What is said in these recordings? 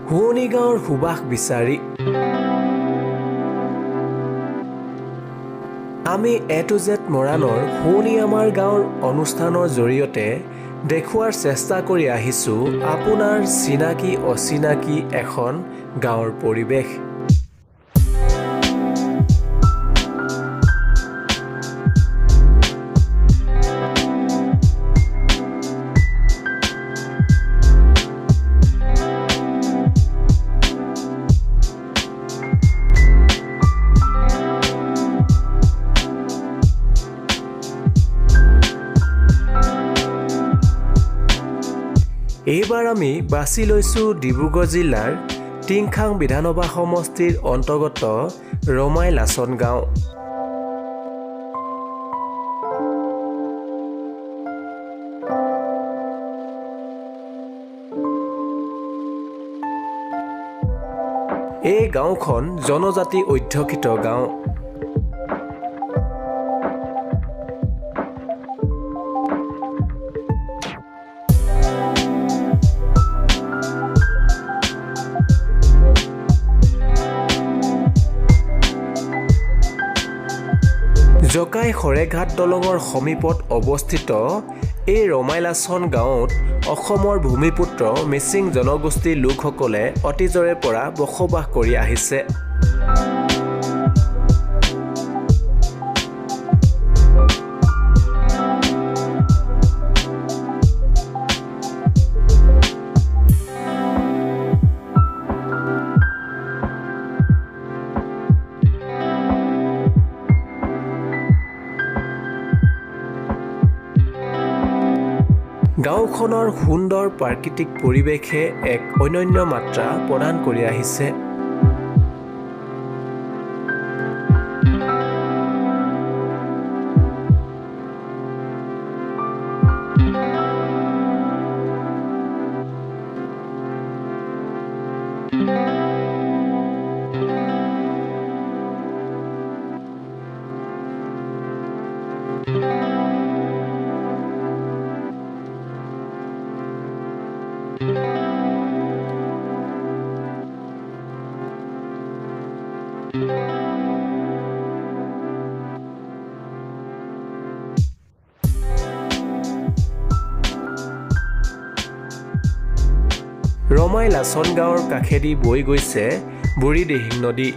শুৱনি গাঁৱৰ সুবাস বিচাৰি আমি A to Z মৰাণৰ শুৱনি আমাৰ গাঁৱৰ অনুষ্ঠানৰ জৰিয়তে দেখুৱাৰ চেষ্টা কৰি আহিছোঁ আপোনাৰ চিনাকি অচিনাকি এখন গাঁৱৰ পৰিৱেশ। এইবাৰ আমি বাছি লৈছোঁ ডিব্ৰুগড় জিলাৰ টিংখাং বিধানসভা সমষ্টিৰ অন্তৰ্গত ৰমাই লাচন গাঁও। এই গাঁওখন জনজাতি অধ্যুষিত গাঁও। জকাই শৰেঘাট দলঙৰ সমীপত অৱস্থিত এই ৰমাইলাচন গাঁৱত অসমৰ ভূমিপুত্ৰ মিচিং জনগোষ্ঠীৰ লোকসকলে অতীজৰে পৰা বসবাস কৰি আহিছে। গাঁওখনৰ সুন্দৰ প্ৰাকৃতিক পৰিৱেশে এক অনন্য মাত্ৰা প্ৰদান কৰি আহিছে। ৰমাই লাচন গাঁৱৰ কাষেদি বৈ গৈছে বুঢ়ী দিহিং নদী।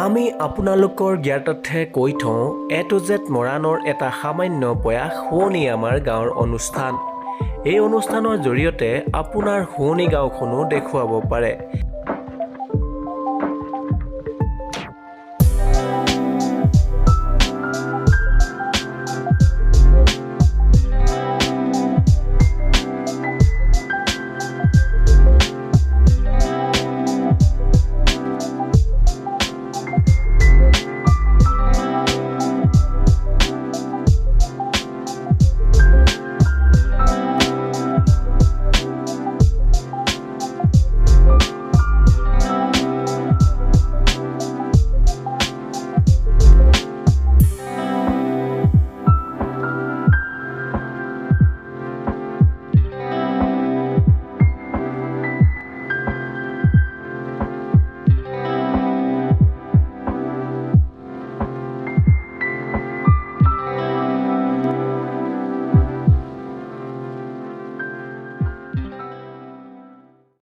আমি আপোনালোকৰ জ্ঞাতাৰ্থে কৈ থওঁ A to Z মৰাণৰ এটা সামান্য প্ৰয়াস শুৱনি আমাৰ গাঁৱৰ অনুষ্ঠান। এই অনুষ্ঠানৰ জৰিয়তে আপোনাৰ শুৱনি গাঁওখনো দেখুৱাব পাৰে।